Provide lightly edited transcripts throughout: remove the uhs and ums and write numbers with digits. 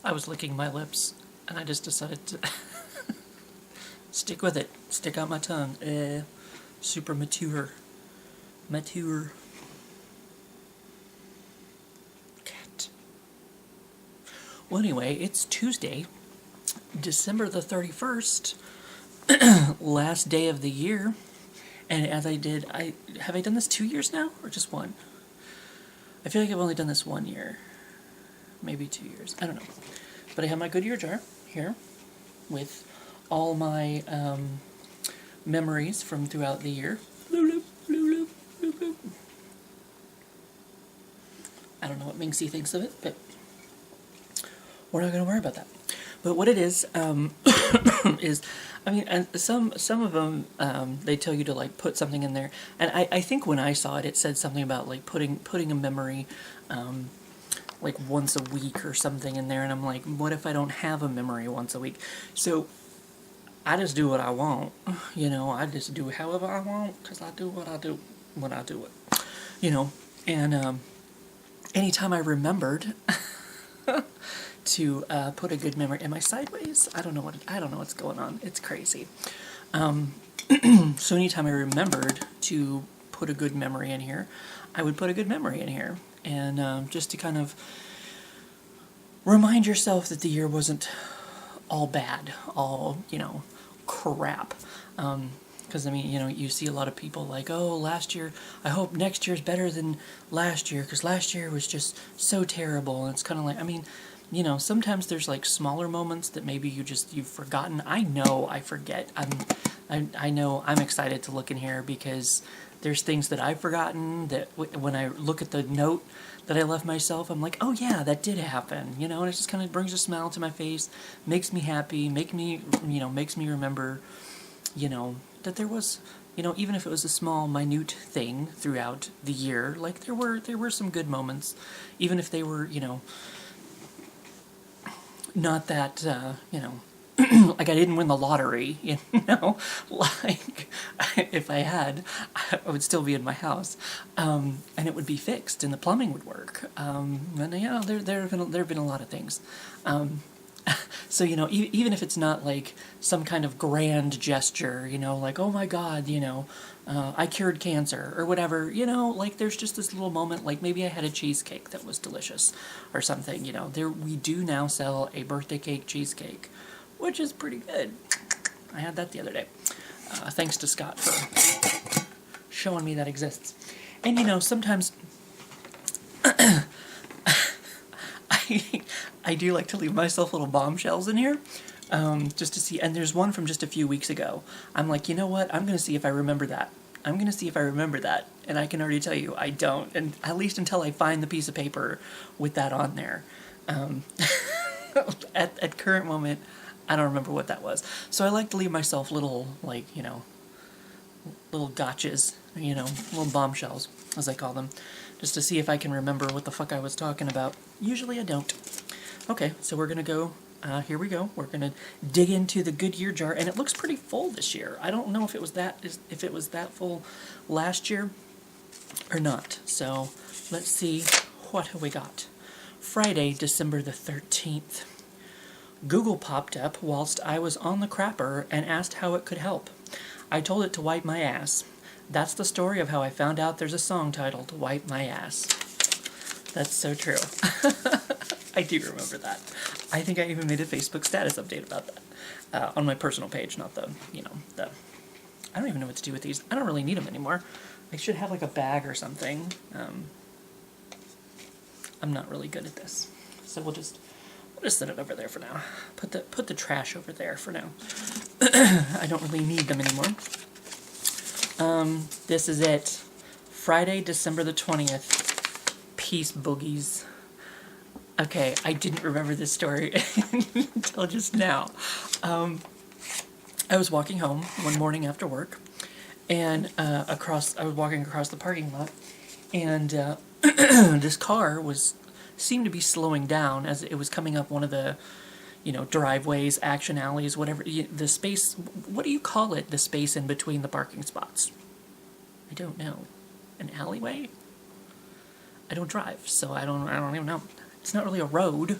I was licking my lips, and I just decided to stick with it. Stick out my tongue. Super mature. Mature. Cat. Well, anyway, it's Tuesday, December the 31st, last day of the year. And as I have I done this 2 years now, or just one? I feel like I've only done this 1 year. Maybe 2 years. I don't know. But I have my Goodyear jar here with all my memories from throughout the year. I don't know what Minxie thinks of it, but we're not going to worry about that. But what it is, is, I mean, and some of them, they tell you to like put something in there, and I think when I saw it, it said something about like putting a memory, like once a week or something in there, and I'm like, what if I don't have a memory once a week? So I just do what I want, I just do however I want, because I do what I do when I do it, and anytime I remembered to put a good memory. Am I sideways? I don't know what's going on. It's crazy. So anytime I remembered to put a good memory in here, I would put a good memory in here, and just to kind of remind yourself that the year wasn't all bad, all crap. Because I mean, you see a lot of people like, oh, last year, I hope next year's better than last year, because last year was just so terrible. And it's kind of like, I mean, sometimes there's like smaller moments that maybe you've forgotten. I know I forget. I know I'm excited to look in here because there's things that I've forgotten that when I look at the note that I left myself, I'm like, oh yeah, that did happen. And it just kind of brings a smile to my face, makes me happy, makes me remember, that there was, even if it was a small, minute thing throughout the year, like there were some good moments, even if they were, not that, like I didn't win the lottery, like if I had, I would still be in my house, and it would be fixed and the plumbing would work. And there have been a lot of things. So, even if it's not like some kind of grand gesture, like, oh my God, I cured cancer or whatever, like there's just this little moment, like maybe I had a cheesecake that was delicious or something, we do now sell a birthday cake cheesecake, which is pretty good. I had that the other day. Thanks to Scott for showing me that exists. And, sometimes I do like to leave myself little bombshells in here, just to see. And there's one from just a few weeks ago. I'm like, you know what? I'm going to see if I remember that. And I can already tell you I don't. And at least until I find the piece of paper with that on there. At current moment, I don't remember what that was. So I like to leave myself little, like, little gotchas, little bombshells, as I call them, just to see if I can remember what the fuck I was talking about. Usually I don't. Okay, so we're gonna go, here we go. We're gonna dig into the Goodyear jar, and it looks pretty full this year. I don't know if it was that full last year or not. So let's see, what have we got? Friday, December the 13th. Google popped up whilst I was on the crapper and asked how it could help. I told it to wipe my ass. That's the story of how I found out there's a song titled Wipe My Ass. That's so true. I do remember that. I think I even made a Facebook status update about that. On my personal page, not the, I don't even know what to do with these. I don't really need them anymore. I should have like a bag or something. I'm not really good at this. So we'll just set it over there for now. Put the trash over there for now. I don't really need them anymore. This is it. Friday, December the 20th. Peace, boogies. Okay, I didn't remember this story until just now. I was walking home one morning after work, and I was walking across the parking lot, and this car seemed to be slowing down as it was coming up one of the, driveways, action alleys, whatever, the space, what do you call it, the space in between the parking spots? I don't know. An alleyway? I don't drive, so I don't even know. It's not really a road.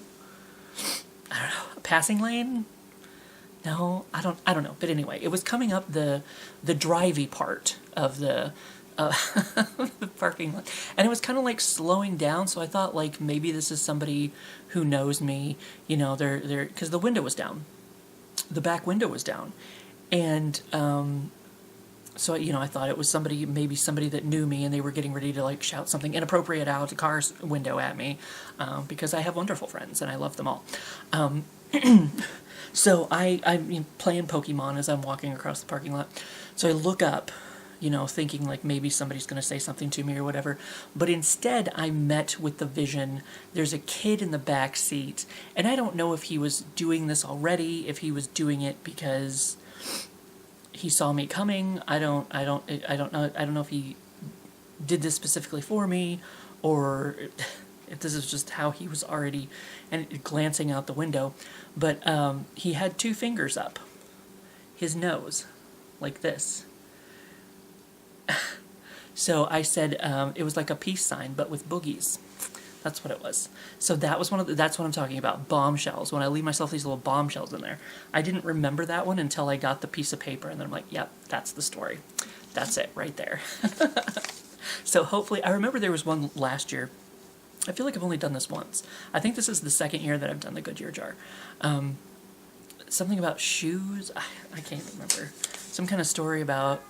I don't know, a passing lane? No, I don't know. But anyway, it was coming up the drivey part of uh, the parking lot, and it was kind of like slowing down. So I thought like maybe this is somebody who knows me. You know, they're because the window was down, the back window was down, and so you know I thought it was somebody, maybe somebody that knew me, and they were getting ready to like shout something inappropriate out the car's window at me, because I have wonderful friends and I love them all. So I'm playing Pokemon as I'm walking across the parking lot. So I look up, you know, thinking like maybe somebody's going to say something to me or whatever. But instead, I met with the vision. There's a kid in the back seat, and I don't know if he was doing this already, if he was doing it because he saw me coming. I don't know. I don't know if he did this specifically for me, or if this is just how he was already and glancing out the window. But he had two fingers up his nose, like this. So I said it was like a peace sign, but with boogies. That's what it was. So that was that's what I'm talking about, bombshells. When I leave myself these little bombshells in there. I didn't remember that one until I got the piece of paper, and then I'm like, yep, that's the story. That's it right there. So hopefully, I remember there was one last year. I feel like I've only done this once. I think this is the second year that I've done the Goodyear jar. Something about shoes. I can't remember. Some kind of story about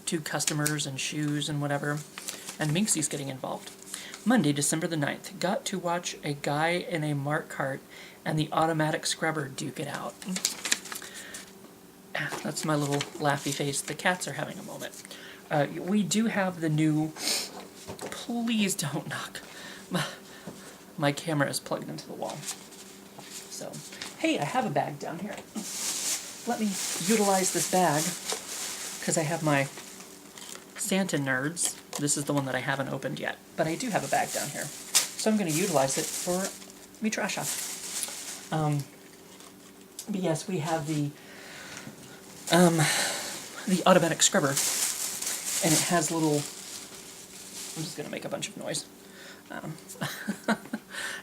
two customers and shoes and whatever. And Minxie's getting involved. Monday, December the 9th. Got to watch a guy in a Mart cart and the automatic scrubber duke it out. That's my little laughy face. The cats are having a moment. We do have the new... Please don't knock. My camera is plugged into the wall. So, hey, I have a bag down here. Let me utilize this bag, because I have my Santa Nerds. This is the one that I haven't opened yet, but I do have a bag down here. So I'm going to utilize it for Mitrasha. But yes, we have the automatic scrubber, and it has little... I'm just going to make a bunch of noise.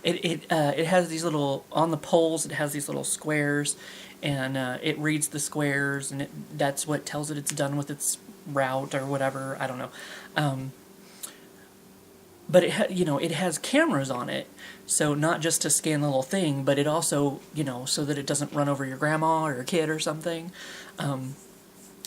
It has these little, on the poles, it has these little squares, and it reads the squares, and that's what tells it it's done with its route or whatever. I don't know. But it has cameras on it, so not just to scan the little thing, but it also, so that it doesn't run over your grandma or your kid or something.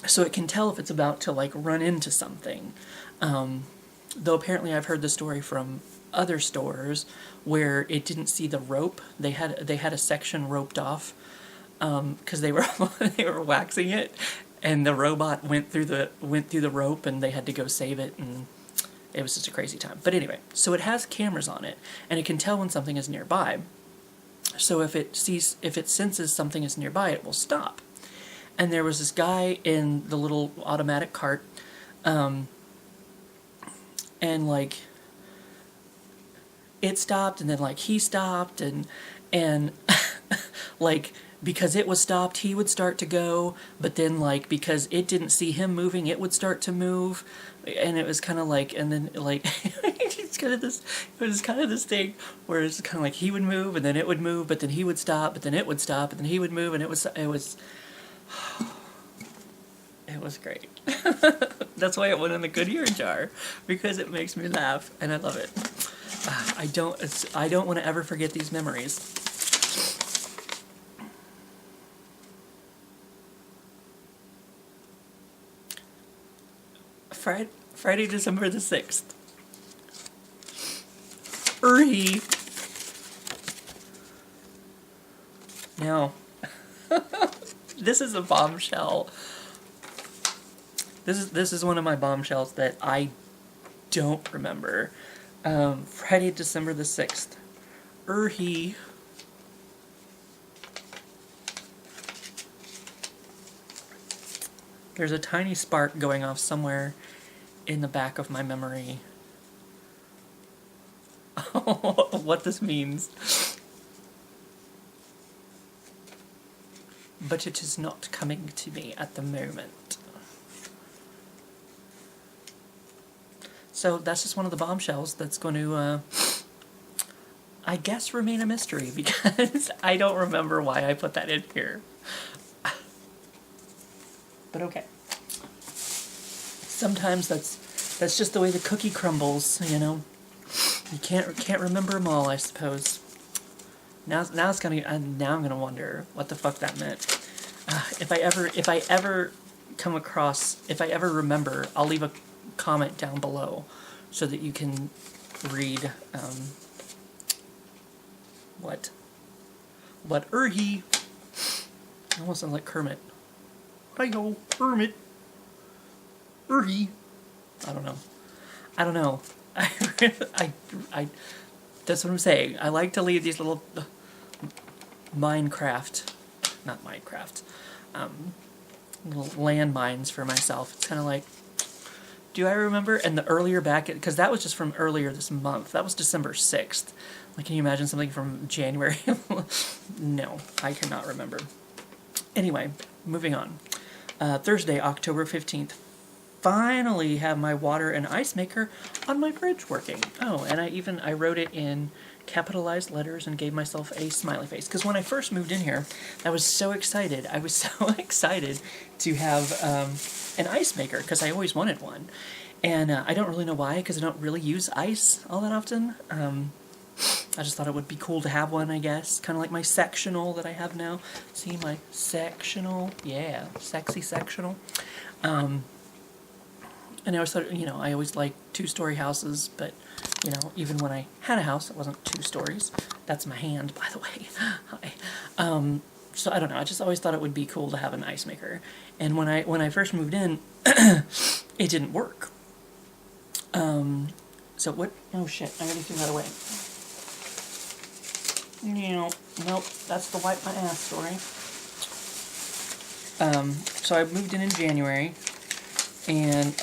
So it can tell if it's about to like run into something. Though apparently I've heard the story from other stores where it didn't see the rope. They had a section roped off because they were waxing it, and the robot went through the rope, and they had to go save it, and it was just a crazy time. But anyway, so it has cameras on it, and it can tell when something is nearby. So if it senses something is nearby, it will stop. And there was this guy in the little automatic cart, and like it stopped, and then like he stopped, and like because it was stopped, he would start to go, but then like because it didn't see him moving, it would start to move, and it was kind of like, and then like it was kind of this thing where it's kind of like he would move, and then it would move, but then he would stop, but then it would stop, and then he would move, and it was great. That's why it went in the Goodyear jar, because it makes me laugh, and I love it. I don't want to ever forget these memories. Friday, December the 6th. Now, this is a bombshell. This is one of my bombshells that I don't remember. Friday, December the 6th. There's a tiny spark going off somewhere in the back of my memory. What this means. But it is not coming to me at the moment. So that's just one of the bombshells that's going to I guess remain a mystery because I don't remember why I put that in here. But okay. Sometimes that's just the way the cookie crumbles, you know. You can't remember them all, I suppose. Now I'm gonna wonder what the fuck that meant. If I ever remember, I'll leave a comment down below so that you can read what he almost sounds like Kermit. Hi-ho, Kermit. I don't know. I that's what I'm saying. I like to leave these little little landmines for myself. It's kind of like, do I remember? And the earlier back, because that was just from earlier this month. That was December 6th. Like, can you imagine something from January? No, I cannot remember. Anyway, moving on. Thursday, October 15th. Finally have my water and ice maker on my fridge working. Oh, and I wrote it in capitalized letters and gave myself a smiley face. Because when I first moved in here, I was so excited. I was so excited to have an ice maker because I always wanted one. And I don't really know why, because I don't really use ice all that often. I just thought it would be cool to have one, I guess. Kind of like my sectional that I have now. See, my sectional? Yeah, sexy sectional. And I always thought, you know, I always liked two-story houses, but, you know, even when I had a house, it wasn't 2 stories. That's my hand, by the way. Hi. So I don't know, I just always thought it would be cool to have an ice maker. And when I first moved in, it didn't work. So what? Oh shit, I gotta throw that away. Nope, that's the wipe my ass story. So I moved in January, and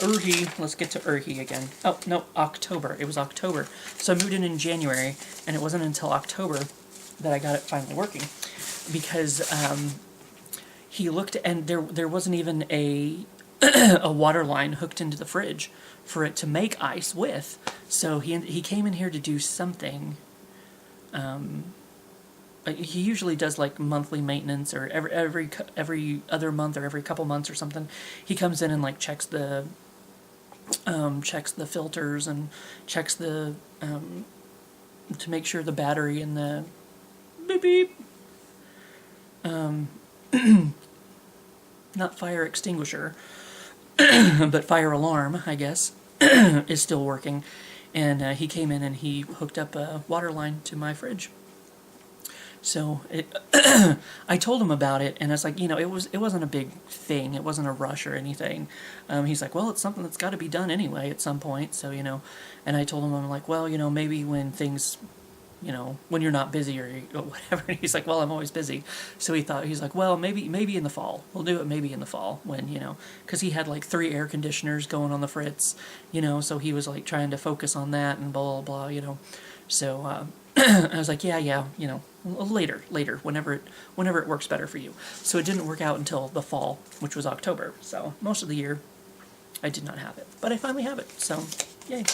let's get to Urhi again. Oh, no, October. It was October. So I moved in January, and it wasn't until October that I got it finally working. Because he looked, and there wasn't even a water line hooked into the fridge for it to make ice with. So he came in here to do something. He usually does like monthly maintenance, or every other month or every couple months or something. He comes in and like checks the filters and checks the to make sure the battery and the beep beep not fire extinguisher but fire alarm, I guess, is still working. And he came in and he hooked up a water line to my fridge. So I told him about it, and I was like, you know, it wasn't a big thing. It wasn't a rush or anything. He's like, well, it's something that's got to be done anyway at some point. So, you know, and I told him, I'm like, well, you know, maybe when things, you know, when you're not busy or whatever. And he's like, well, I'm always busy. So he's like, well, maybe in the fall. We'll do it maybe in the fall when, you know, because he had like 3 air conditioners going on the fritz, you know, so he was like trying to focus on that and blah, blah, blah, you know. So I was like, yeah, you know, later, whenever it works better for you. So it didn't work out until the fall, which was October. So most of the year, I did not have it, but I finally have it. So, yay!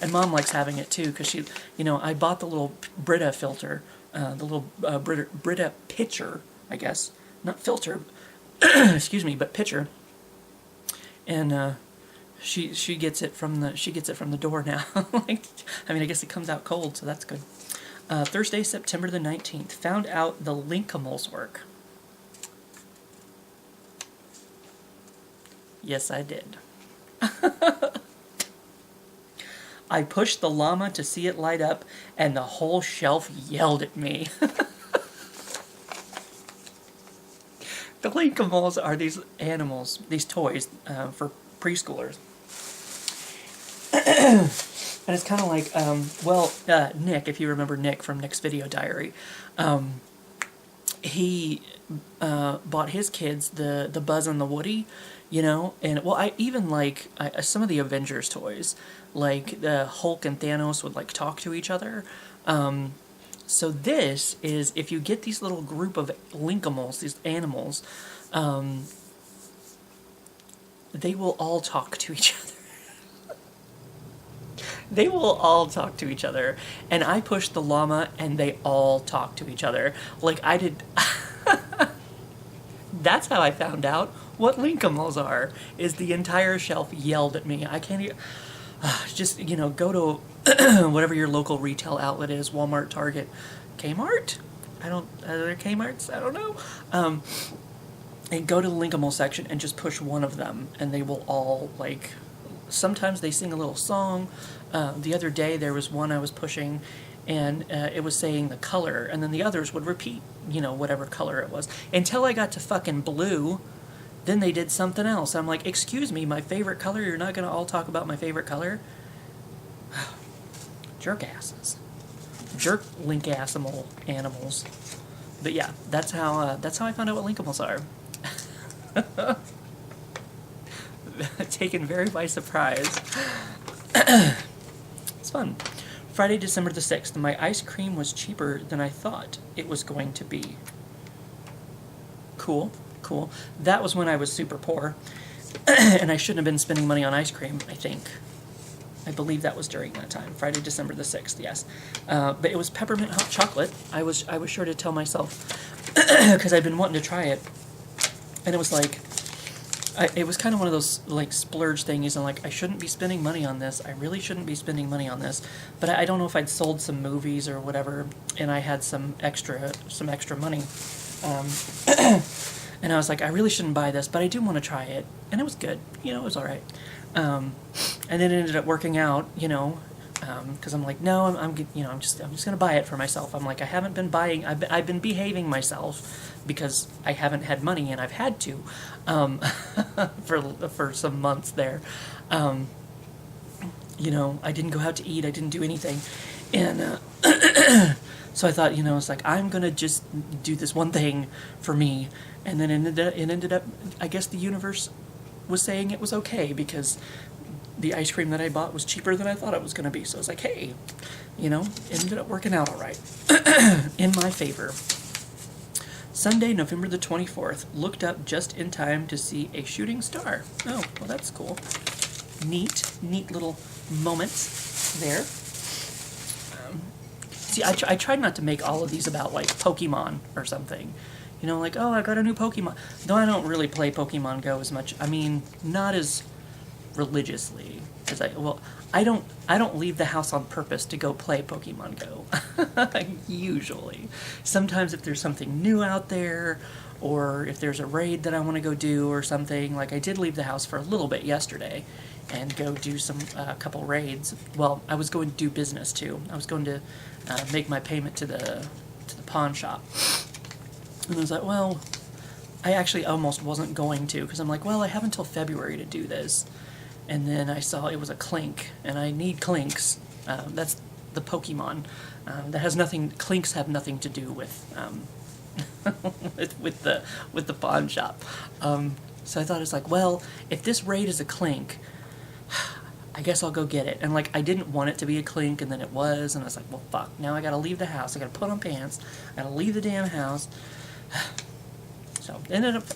And Mom likes having it too, because she, you know, I bought the little Brita filter, the little Brita pitcher, I guess, not filter, excuse me, but pitcher, and she gets it from the door now. Like, I mean, I guess it comes out cold, so that's good. Thursday, September the 19th. Found out the Linkimals work. Yes, I did. I pushed the llama to see it light up, and the whole shelf yelled at me. The Linkimals are these animals, these toys for preschoolers. And it's kind of like, Nick, if you remember Nick from Nick's Video Diary, he bought his kids the Buzz and the Woody, you know, and, well, I even like some of the Avengers toys, like the Hulk and Thanos would, like, talk to each other. So this is, if you get these little group of Linkimals, these animals, they will all talk to each other. They will all talk to each other. And I pushed the llama and they all talk to each other. Like I did. That's how I found out what Linkimals are, is the entire shelf yelled at me. I can't even, just, go to whatever your local retail outlet is, Walmart, Target, Kmart? Are there Kmarts? I don't know. And go to the Linkimal section and just push one of them, and they will all, like, sometimes they sing a little song. The other day there was one I was pushing, and it was saying the color, and then the others would repeat, whatever color it was. Until I got to fucking blue, then they did something else. I'm like, excuse me, my favorite color? You're not going to all talk about my favorite color? Jerk asses. Jerk linkasimal animals. But yeah, that's how I found out what Linkimals are. Taken very by surprise. It's fun. Friday, December the 6th. My ice cream was cheaper than I thought it was going to be. Cool. That was when I was super poor. And I shouldn't have been spending money on ice cream, I think. I believe that was during that time. Friday, December the 6th, yes. But it was peppermint hot chocolate. I was sure to tell myself, because I'd been wanting to try it. And it was like, it was kind of one of those, like, splurge things, and like, I shouldn't be spending money on this. I really shouldn't be spending money on this. But I don't know if I'd sold some movies or whatever, and I had some extra money. And I was like, I really shouldn't buy this, but I do want to try it. And it was good. It was all right. And then it ended up working out, because I'm like, no, I'm just going to buy it for myself. I'm like, I haven't been buying, I've been behaving myself because I haven't had money, and I've had to, for some months there. I didn't go out to eat, I didn't do anything. And, so I thought, it's like, I'm going to just do this one thing for me. And then it ended up, I guess the universe was saying it was okay, because the ice cream that I bought was cheaper than I thought it was going to be. So I was like, hey, it ended up working out all right. In my favor. Sunday, November the 24th. Looked up just in time to see a shooting star. Oh, well, that's cool. Neat little moments there. See, I tried not to make all of these about, like, Pokemon or something. Like, oh, I got a new Pokemon. Though I don't really play Pokemon Go as much. I mean, not as religiously as I don't leave the house on purpose to go play Pokemon Go. Usually. Sometimes if there's something new out there, or if there's a raid that I want to go do or something, like I did leave the house for a little bit yesterday and go do a couple raids. Well, I was going to do business too. I was going to make my payment to the pawn shop. And I was like, well, I actually almost wasn't going to, because I'm like, well, I have until February to do this. And then I saw it was a Clink, and I need Clinks. That's the Pokemon. Clinks have nothing to do with with the pawn shop. So I thought, it's like, well, if this raid is a Clink, I guess I'll go get it. And like, I didn't want it to be a Clink, and then it was, and I was like, well, fuck, now I gotta leave the house, I gotta put on pants, I gotta leave the damn house. So it ended up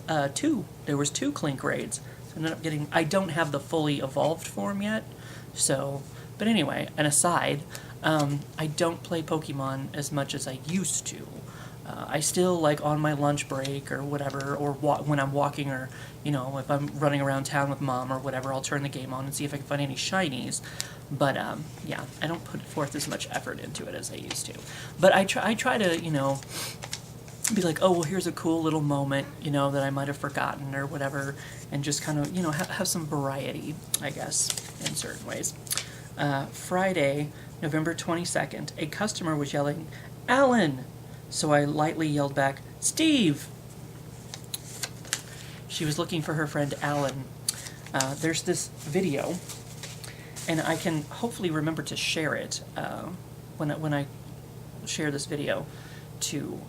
there was 2 Clink raids. So I ended up getting, I don't have the fully evolved form yet, so, but anyway, an aside, I don't play Pokemon as much as I used to. I still, like, on my lunch break or whatever, or when I'm walking, or, if I'm running around town with Mom or whatever, I'll turn the game on and see if I can find any shinies. But, yeah, I don't put forth as much effort into it as I used to. But I try to, be like, oh, well, here's a cool little moment, that I might have forgotten or whatever, and just kind of, have some variety, I guess, in certain ways. Friday, November 22nd, a customer was yelling, Alan! So I lightly yelled back, Steve! She was looking for her friend Alan. There's this video, and I can hopefully remember to share it when I share this video to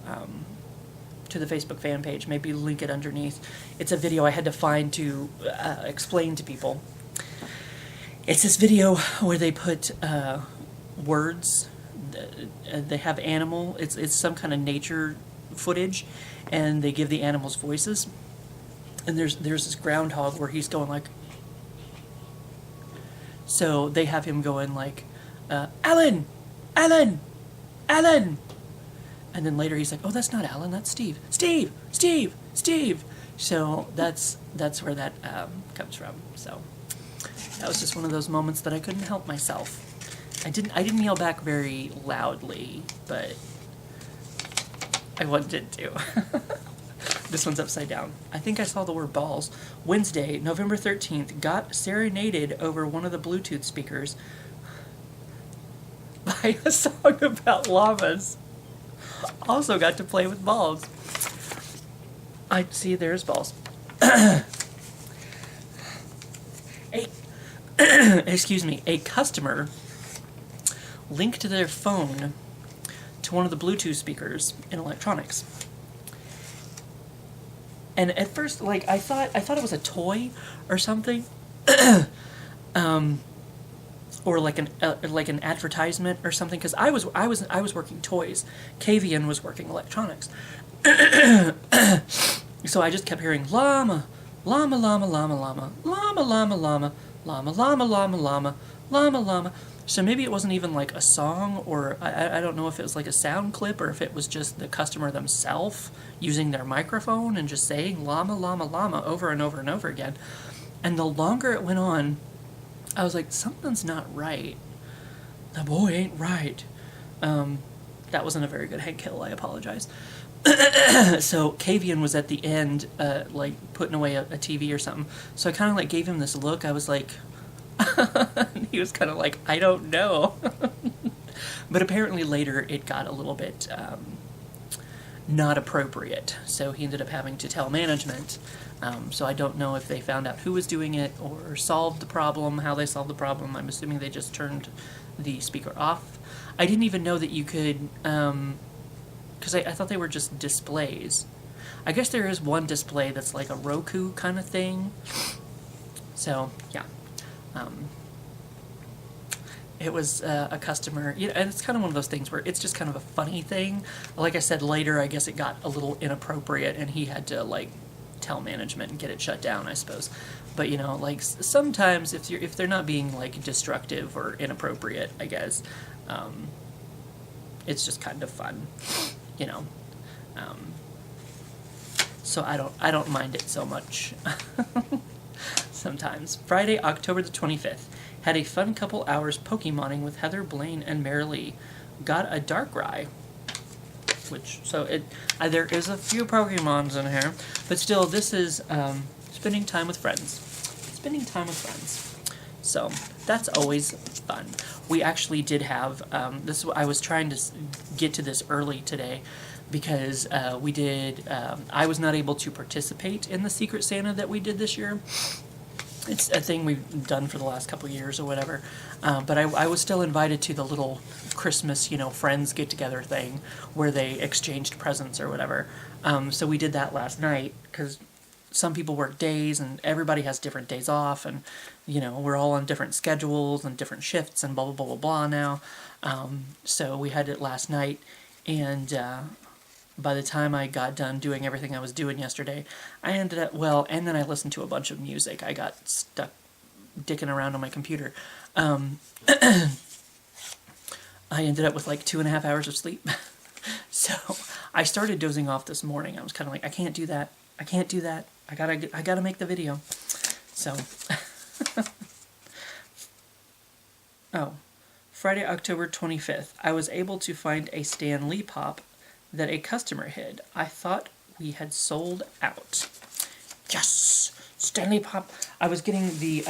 the Facebook fan page. Maybe link it underneath. It's a video I had to find to explain to people. It's this video where they put words. They have animal. It's some kind of nature footage, and they give the animals voices. And there's this groundhog where he's going like. So they have him going like, Alan! Alan! Alan! And then later he's like, oh, that's not Alan, that's Steve. Steve! Steve! Steve! So that's where that comes from. So that was just one of those moments that I couldn't help myself. I didn't yell back very loudly, but I wanted to. This one's upside down. I think I saw the word balls. Wednesday, November 13th, got serenaded over one of the Bluetooth speakers by a song about llamas. Also got to play with balls. I see there's balls. Excuse me, a customer linked their phone to one of the Bluetooth speakers in electronics. And at first, like, I thought it was a toy or something, or like an advertisement or something. Because I was working toys. Kavian was working electronics. So I just kept hearing llama, llama, llama, llama, llama, llama, llama, llama, llama, llama, llama, llama, llama, llama. So maybe it wasn't even like a song, or I don't know if it was like a sound clip, or if it was just the customer themselves using their microphone and just saying llama, llama, llama over and over and over again. And the longer it went on, I was like, something's not right. The boy ain't right. That wasn't a very good Hank Hill, I apologize. So Kavian was at the end, like putting away a TV or something. So I kind of like gave him this look. I was like, he was kind of like, I don't know. But apparently later it got a little bit not appropriate. So he ended up having to tell management. So I don't know if they found out who was doing it or solved the problem, how they solved the problem. I'm assuming they just turned the speaker off. I didn't even know that you could, because I thought they were just displays. I guess there is one display that's like a Roku kind of thing. So, yeah. It was a customer, you know, and it's kind of one of those things where it's just kind of a funny thing. Like I said, later I guess it got a little inappropriate and he had to like tell management and get it shut down, I suppose. But you know, like sometimes if they're not being like destructive or inappropriate, I guess, it's just kind of fun, you know. So I don't mind it so much. Sometimes. Friday, October the 25th. Had a fun couple hours Pokemoning with Heather, Blaine, and Marilee. Got a Darkrai. There is a few Pokemons in here, but still, this is spending time with friends. Spending time with friends. So, that's always fun. We actually did have, I was trying to get to this early today, because we did, I was not able to participate in the Secret Santa that we did this year. It's a thing we've done for the last couple of years or whatever. But I was still invited to the little Christmas, you know, friends get-together thing where they exchanged presents or whatever. So we did that last night because some people work days and everybody has different days off, and, you know, we're all on different schedules and different shifts and blah, blah, blah, blah, blah now. So we had it last night, and by the time I got done doing everything I was doing yesterday, I ended up, and then I listened to a bunch of music. I got stuck dicking around on my computer. I ended up with like 2.5 hours of sleep. So I started dozing off this morning. I was kind of like, I can't do that. I can't do that. I gotta make the video. So, Friday, October 25th. I was able to find a Stan Lee pop that a customer hid. I thought we had sold out. Yes! Stanley Pop. I was getting the,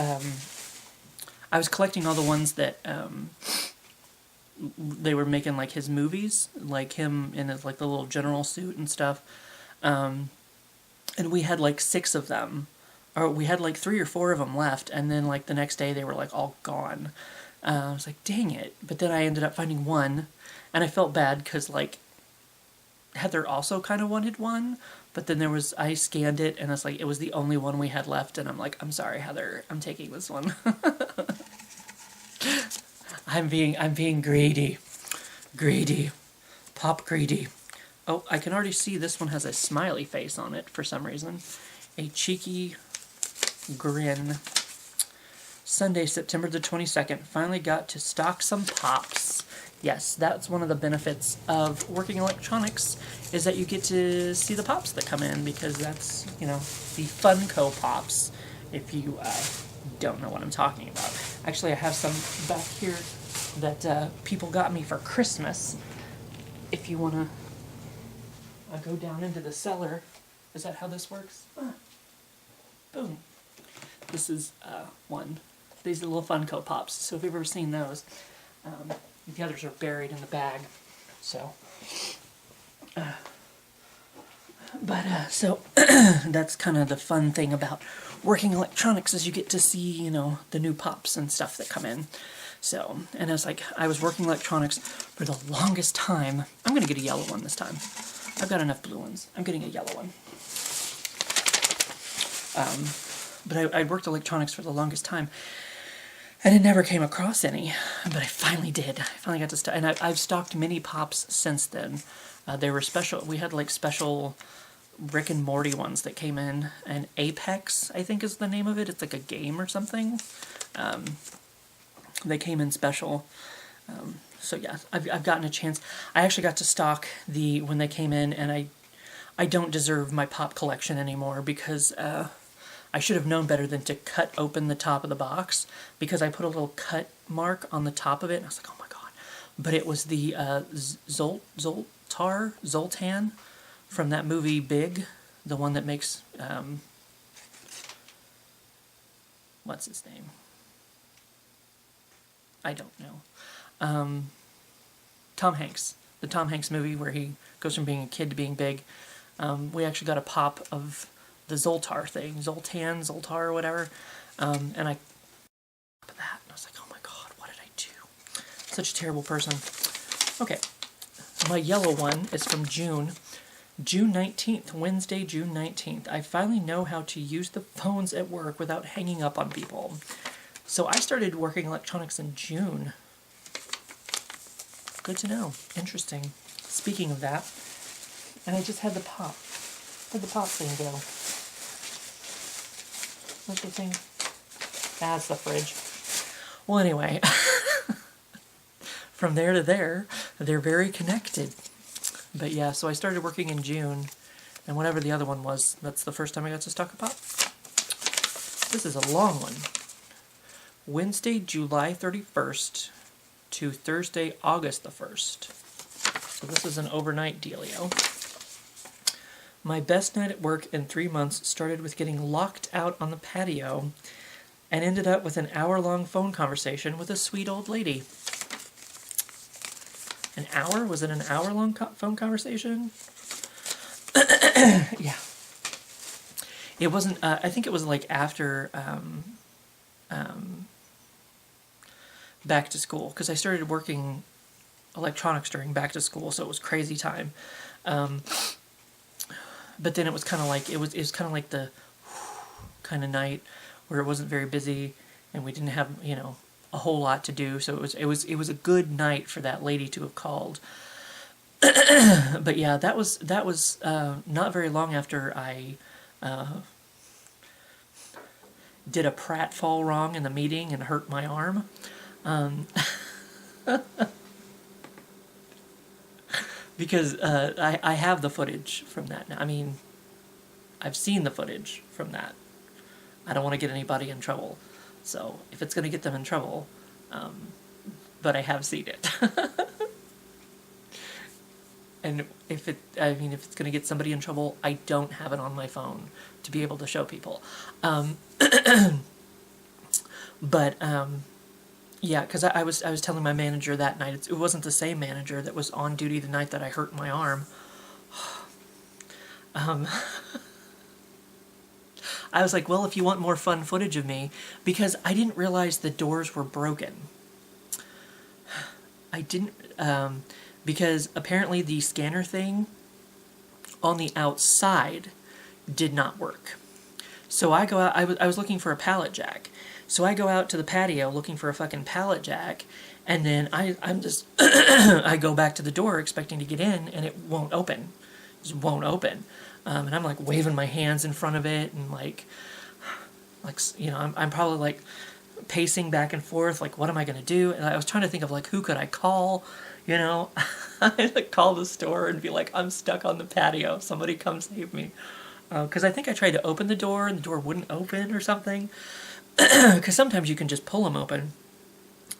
I was collecting all the ones that, they were making, like, his movies, like him in his, like, the little general suit and stuff, and we had, like, 6 of them, or we had, like, 3 or 4 of them left, and then, like, the next day they were, like, all gone. I was like, dang it. But then I ended up finding one, and I felt bad, because, like, Heather also kind of wanted one, but then I scanned it, and it's like, it was the only one we had left, and I'm like, I'm sorry, Heather, I'm taking this one. I'm being greedy. Greedy. Pop greedy. Oh, I can already see this one has a smiley face on it for some reason. A cheeky grin. Sunday, September the 22nd, finally got to stock some Pops. Yes, that's one of the benefits of working electronics, is that you get to see the Pops that come in, because that's, you know, the Funko Pops, if you don't know what I'm talking about. Actually, I have some back here that people got me for Christmas. If you want to go down into the cellar. Is that how this works? Boom. This is one. These are little Funko Pops. So if you've ever seen those, the others are buried in the bag. So, so that's kind of the fun thing about working electronics, is you get to see, you know, the new Pops and stuff that come in. So, and I was working electronics for the longest time. I'm going to get a yellow one this time. I've got enough blue ones. I'm getting a yellow one. But I worked electronics for the longest time, and I never came across any. But I finally did. I finally got to stock, and I've stocked many Pops since then. They were special. We had like special Rick and Morty ones that came in, and Apex, I think is the name of it. It's like a game or something. They came in special. So yeah, I've gotten a chance. I actually got to stock when they came in, and I don't deserve my Pop collection anymore, because I should have known better than to cut open the top of the box, because I put a little cut mark on the top of it, and I was like, oh my god. But it was the Zoltan from that movie Big, the one that makes, what's his name? I don't know. Tom Hanks. The Tom Hanks movie where he goes from being a kid to being big. We actually got a Pop of the Zoltar thing. Zoltar, whatever. And I that, and I was like, oh my god, what did I do? Such a terrible person. Okay. My yellow one is from June 19th, Wednesday, June 19th. I finally know how to use the phones at work without hanging up on people. So I started working electronics in June. Good to know. Interesting. Speaking of that, and I just had the Pop. Where'd the Pop thing go? What's the thing? That's the fridge. Well, anyway, from there to there, they're very connected. But yeah, so I started working in June, and whatever the other one was, that's the first time I got to stock a Pop. This is a long one. Wednesday, July 31st to Thursday, August the 1st. So this is an overnight dealio. My best night at work in 3 months started with getting locked out on the patio and ended up with an hour-long phone conversation with a sweet old lady. An hour? Was it an hour-long phone conversation? Yeah. It wasn't, I think it was like after back to school, because I started working electronics during back to school, so it was crazy time. But then it was kind of like, it was kind of like the kind of night where it wasn't very busy and we didn't have, you know, a whole lot to do. So it was a good night for that lady to have called. But yeah, that was not very long after I did a pratfall wrong in the meeting and hurt my arm. Because I have the footage from that now. I mean, I've seen the footage from that. I don't want to get anybody in trouble. So if it's going to get them in trouble, but I have seen it. And if it's going to get somebody in trouble, I don't have it on my phone to be able to show people. But yeah, because I was telling my manager that night, it wasn't the same manager that was on duty the night that I hurt my arm. I was like, well, if you want more fun footage of me, because I didn't realize the doors were broken. I didn't, because apparently the scanner thing on the outside did not work. So I go out, I was looking for a pallet jack. So I go out to the patio looking for a fucking pallet jack, and then I'm just, I go back to the door expecting to get in, and it won't open. It just won't open. And I'm like waving my hands in front of it, and like, you know, I'm probably like pacing back and forth, like, what am I going to do? And I was trying to think of, like, who could I call, you know? I'd like, call the store and be like, I'm stuck on the patio. Somebody come save me. Because I think I tried to open the door and the door wouldn't open or something. Because sometimes you can just pull them open.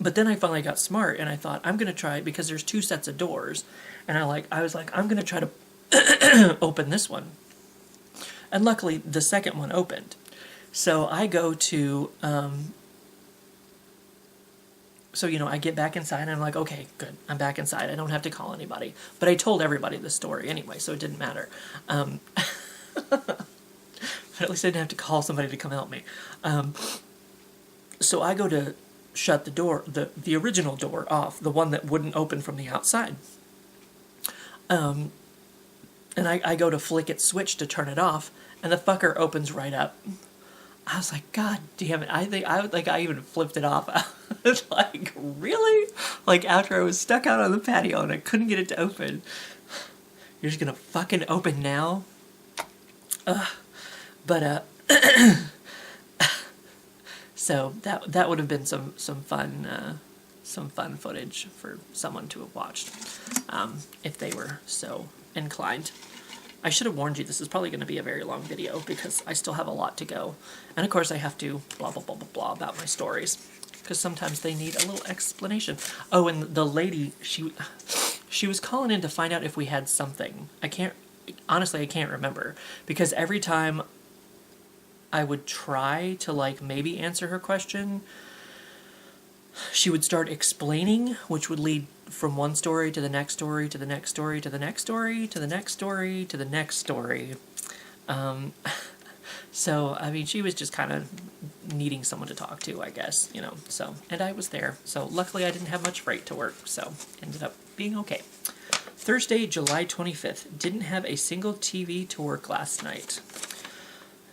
But then I finally got smart and I thought, I'm going to try, because there's 2 sets of doors. And I was like, I'm going to try to open this one. And luckily, the second one opened. So I go to, I get back inside and I'm like, okay, good, I'm back inside. I don't have to call anybody. But I told everybody the story anyway, so it didn't matter. But at least I didn't have to call somebody to come help me. So I go to shut the door, the original door off, the one that wouldn't open from the outside. And I go to flick its switch to turn it off, and the fucker opens right up. I was like, God damn it. I even flipped it off. I was like, really? Like, after I was stuck out on the patio and I couldn't get it to open. You're just gonna fucking open now? So that would have been some fun footage for someone to have watched, if they were so inclined. I should have warned you, this is probably going to be a very long video because I still have a lot to go. And of course I have to blah, blah, blah, blah, blah about my stories, because sometimes they need a little explanation. Oh, and the lady, she was calling in to find out if we had something. Honestly, I can't remember, because every time I would try to, like, maybe answer her question, she would start explaining, which would lead from one story to the next story, to the next story, to the next story, to the next story, to the next story. So, I mean, she was just kind of needing someone to talk to, I guess, so, and I was there. So, luckily I didn't have much freight to work, so ended up being okay. Thursday, July 25th. Didn't have a single TV to work last night.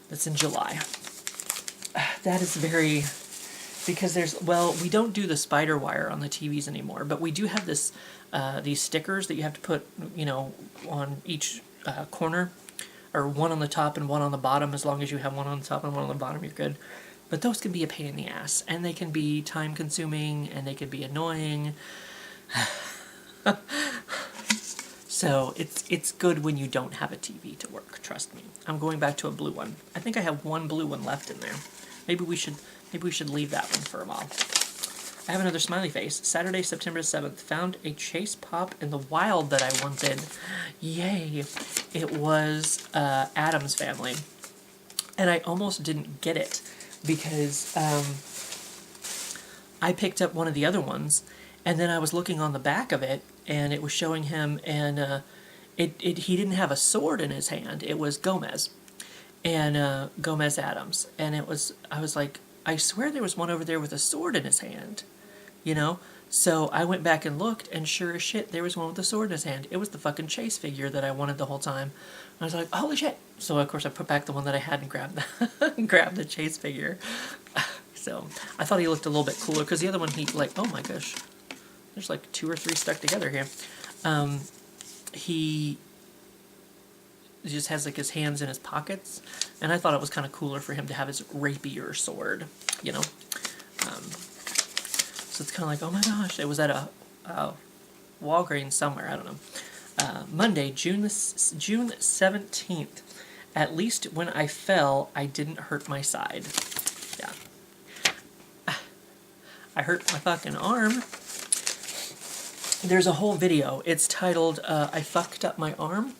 That's in July. That is very... Because we don't do the spider wire on the TVs anymore, but we do have these stickers that you have to put, on each corner, or one on the top and one on the bottom. As long as you have one on the top and one on the bottom, you're good. But those can be a pain in the ass, and they can be time-consuming, and they can be annoying. So it's good when you don't have a TV to work, trust me. I'm going back to a blue one. I think I have one blue one left in there. Maybe we should leave that one for a while. I have another smiley face. Saturday, September 7th. Found a chase pop in the wild that I wanted. Yay. It was Adam's Family. And I almost didn't get it because I picked up one of the other ones, and then I was looking on the back of it, and it was showing him, and he didn't have a sword in his hand. It was Gomez. And Gomez Adams. And I was like, I swear there was one over there with a sword in his hand, So I went back and looked, and sure as shit, there was one with a sword in his hand. It was the fucking chase figure that I wanted the whole time. I was like, holy shit! So of course I put back the one that I had and grabbed the chase figure. So I thought he looked a little bit cooler, because the other one, oh my gosh, there's like 2 or 3 stuck together here. He just has like his hands in his pockets, and I thought it was kind of cooler for him to have his rapier sword, so it's kind of like, oh my gosh, it was at a Walgreens somewhere, I don't know. Monday, June 17th. At least when I fell, I didn't hurt my side. Yeah. I hurt my fucking arm. There's a whole video. It's titled, I fucked up my arm.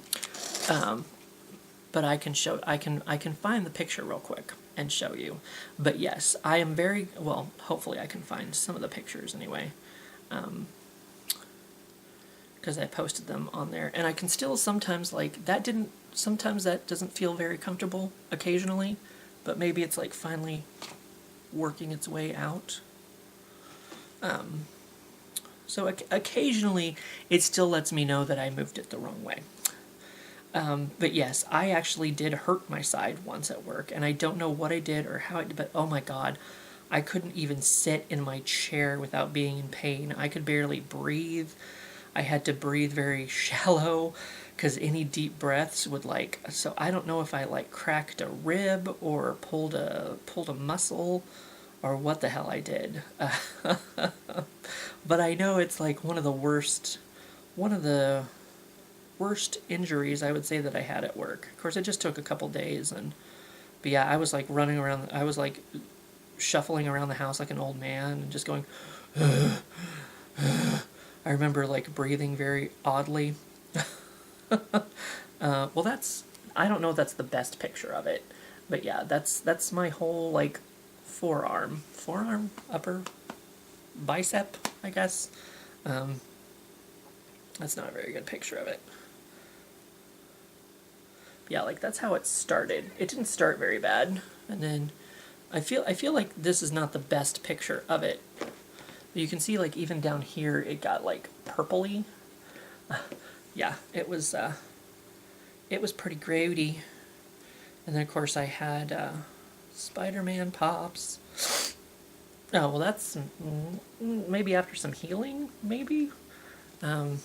But I can find the picture real quick and show you. But yes, I am hopefully I can find some of the pictures anyway. Because I posted them on there. And I can still sometimes, sometimes that doesn't feel very comfortable occasionally. But maybe it's like finally working its way out. So occasionally it still lets me know that I moved it the wrong way. But yes, I actually did hurt my side once at work, and I don't know what I did or how I did, but oh my god, I couldn't even sit in my chair without being in pain. I could barely breathe. I had to breathe very shallow, because any deep breaths would so I don't know if I cracked a rib or pulled a muscle or what the hell I did. But I know it's like one of the worst injuries I would say that I had at work. Of course, it just took a couple days, but yeah, I was like running around. I was like shuffling around the house like an old man and just going. I remember like breathing very oddly. Well, I don't know if that's the best picture of it, but yeah, that's my whole like forearm, upper bicep, I guess. That's not a very good picture of it. Yeah, like that's how it started. It didn't start very bad, and then I feel like this is not the best picture of it. You can see like even down here it got like purpley. Yeah, it was pretty grody. And then of course I had Spider-Man pops. Oh, well that's maybe after some healing, maybe. And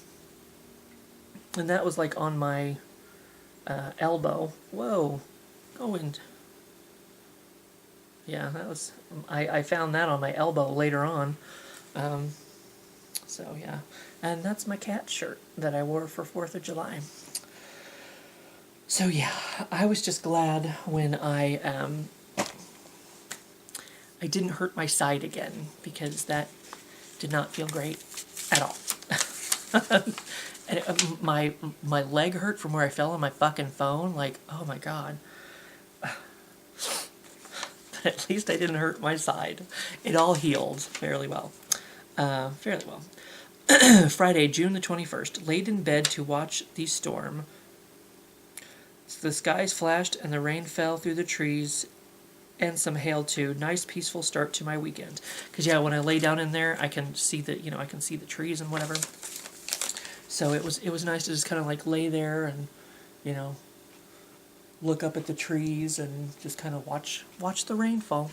that was like on my elbow. Whoa. Go in. Yeah, that was... I found that on my elbow later on. So, yeah. And that's my cat shirt that I wore for 4th of July. So, yeah. I was just glad when I didn't hurt my side again, because that did not feel great at all. And my leg hurt from where I fell on my fucking phone. Like, oh my god. But at least I didn't hurt my side. It all healed fairly well. Friday, June the 21st. Laid in bed to watch the storm. The skies flashed and the rain fell through the trees, and some hail too. Nice peaceful start to my weekend. Because yeah, when I lay down in there, I can see I can see the trees and whatever. So it was nice to just kind of like lay there and, look up at the trees and just kind of watch the rain fall.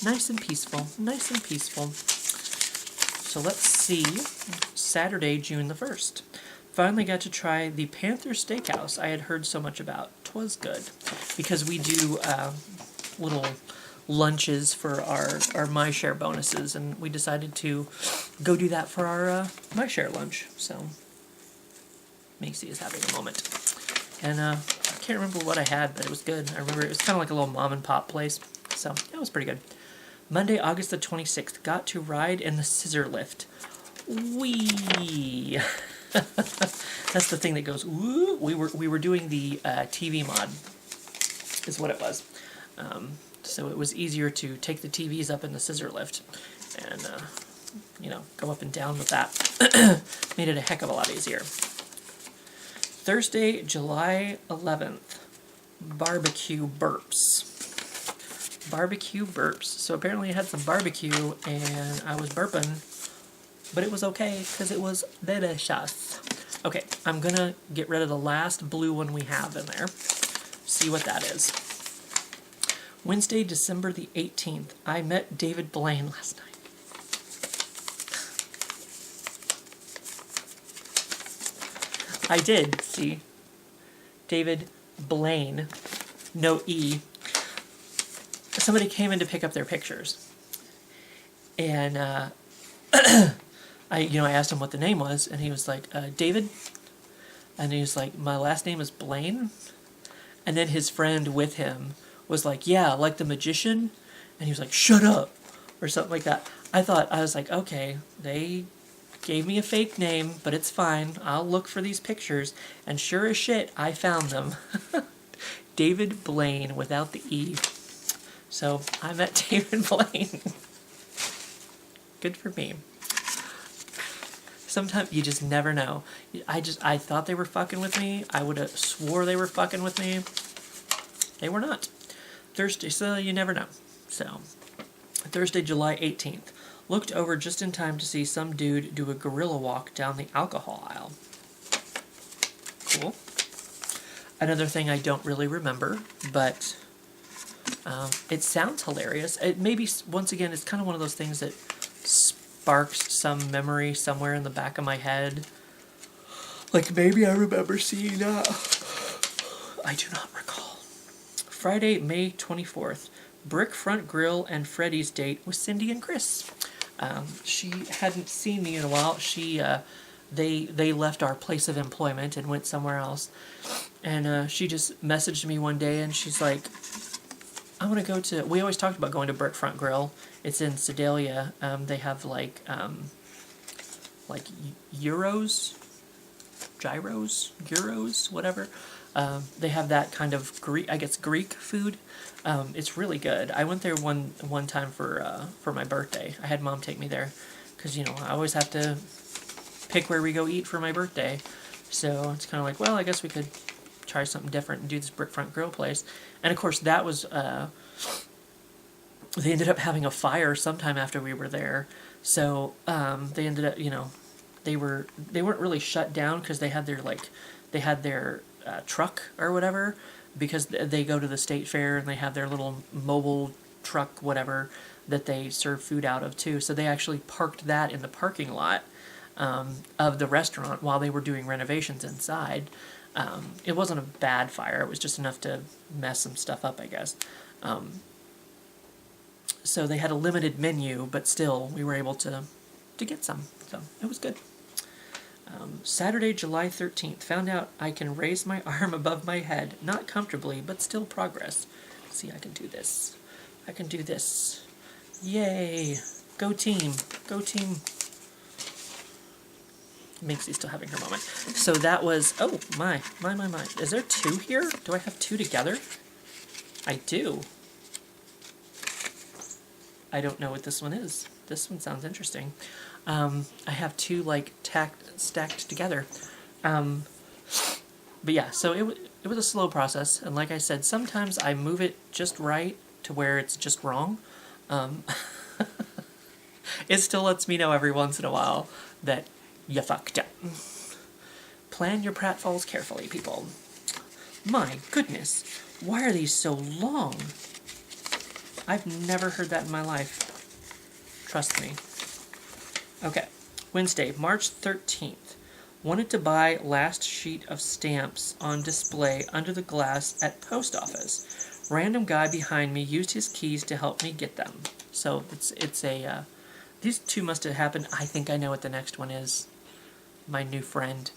Nice and peaceful. Nice and peaceful. So let's see. Saturday, June the 1st. Finally got to try the Panther Steakhouse I had heard so much about. 'Twas good. Because we do little lunches for our My Share bonuses, and we decided to go do that for our My Share lunch. So Macy is having a moment. And I can't remember what I had, but it was good. I remember it was kind of like a little mom and pop place. So it was pretty good. Monday, August the 26th. Got to ride in the scissor lift. Whee! That's the thing that goes, woo! We were doing the TV mod, is what it was. So it was easier to take the TVs up in the scissor lift and, go up and down with that. Made it a heck of a lot easier. Thursday, July 11th. Barbecue burps. Barbecue burps. So apparently I had some barbecue and I was burping, but it was okay because it was delicious. Okay, I'm going to get rid of the last blue one we have in there. See what that is. Wednesday, December the 18th. I met David Blaine last night. I did, see. David Blaine. No E. Somebody came in to pick up their pictures. And I asked him what the name was, and he was like, David? And he was like, my last name is Blaine? And then his friend with him was like, yeah, like the magician? And he was like, shut up! Or something like that. I was like, okay, they gave me a fake name, but it's fine. I'll look for these pictures. And sure as shit, I found them. David Blaine without the E. So I met David Blaine. Good for me. Sometimes you just never know. I thought they were fucking with me. I would have swore they were fucking with me. They were not. Thursday, so you never know. So, Thursday, July 18th. Looked over just in time to see some dude do a gorilla walk down the alcohol aisle. Cool. Another thing I don't really remember, but it sounds hilarious. It maybe, once again, it's kind of one of those things that sparks some memory somewhere in the back of my head. Like, maybe I remember seeing that. I do not recall. Friday, May 24th. Brick Front Grill and Freddy's date with Cindy and Chris. She hadn't seen me in a while. They left our place of employment and went somewhere else. And she just messaged me one day and she's like, I want to go to, we always talked about going to Brick Front Grill. It's in Sedalia. They have like gyros, whatever. They have that kind of Greek food. It's really good. I went there one time for my birthday. I had Mom take me there because I always have to pick where we go eat for my birthday. So it's kind of like, well, I guess we could try something different and do this Brick Front Grill place. And of course, that was they ended up having a fire sometime after we were there. So they ended up, they weren't really shut down because they had their truck or whatever, because they go to the state fair and they have their little mobile truck, whatever, that they serve food out of too. So they actually parked that in the parking lot of the restaurant while they were doing renovations inside. It wasn't a bad fire. It was just enough to mess some stuff up, I guess. So they had a limited menu, but still we were able to get some. So it was good. Saturday, July 13th. Found out I can raise my arm above my head. Not comfortably, but still progress. See, I can do this. I can do this. Yay! Go team. Go team. Minxie's still having her moment. So that was... Oh, my. Is there two here? Do I have two together? I do. I don't know what this one is. This one sounds interesting. I have two, stacked together. But yeah, so it was a slow process. And like I said, sometimes I move it just right to where it's just wrong. It still lets me know every once in a while that you fucked up. Plan your pratfalls carefully, people. My goodness, why are these so long? I've never heard that in my life. Trust me. Okay, Wednesday, March 13th. Wanted to buy last sheet of stamps on display under the glass at post office. Random guy behind me used his keys to help me get them. So these two must have happened. I think I know what the next one is. My new friend.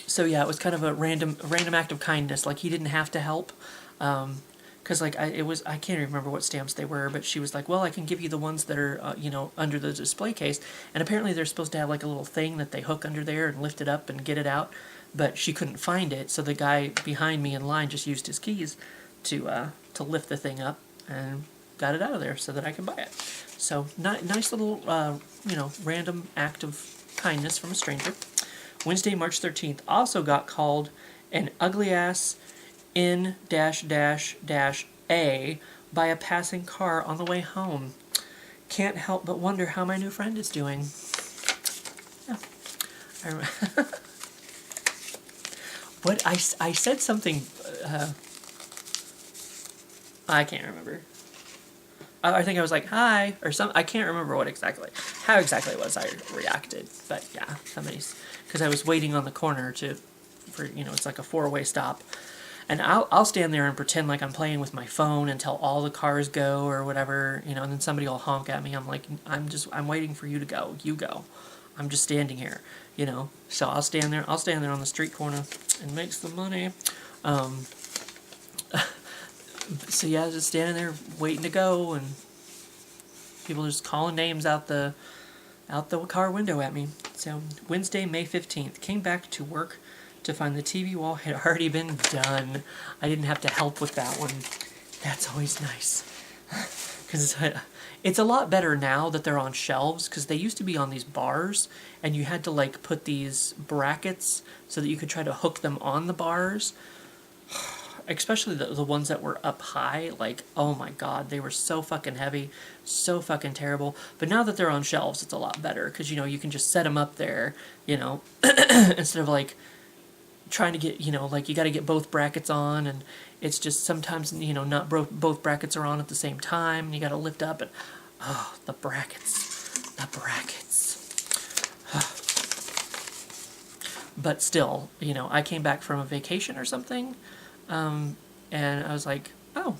So yeah, it was kind of a random act of kindness. Like, he didn't have to help. Because I can't even remember what stamps they were, but she was like, well, I can give you the ones that are, under the display case. And apparently they're supposed to have a little thing that they hook under there and lift it up and get it out. But she couldn't find it, so the guy behind me in line just used his keys to lift the thing up and got it out of there so that I could buy it. So nice little, random act of kindness from a stranger. Wednesday, March 13th, also got called an ugly ass in -a by a passing car on the way home. Can't help but wonder how my new friend is doing. Yeah. I said something, I can't remember. I think I was like, hi, or something. I can't remember how exactly it was I reacted. But yeah, because I was waiting on the corner for it's like a 4-way stop. And I'll stand there and pretend like I'm playing with my phone until all the cars go or whatever, and then somebody will honk at me. I'm like, I'm waiting for you to go. You go. I'm just standing here, So I'll stand there on the street corner and make some money. So yeah, just standing there waiting to go, and people just calling names out the car window at me. So Wednesday, May 15th, came back to work to find the TV wall had already been done. I didn't have to help with that one. That's always nice. Because it's a lot better now that they're on shelves, because they used to be on these bars, and you had to put these brackets so that you could try to hook them on the bars. Especially the ones that were up high, oh my god, they were so fucking heavy, so fucking terrible. But now that they're on shelves, it's a lot better, because, you can just set them up there, instead of, trying to get, you got to get both brackets on, and it's just sometimes, not both brackets are on at the same time, and you got to lift up, and, oh, the brackets. But still, I came back from a vacation or something, and I was like, oh,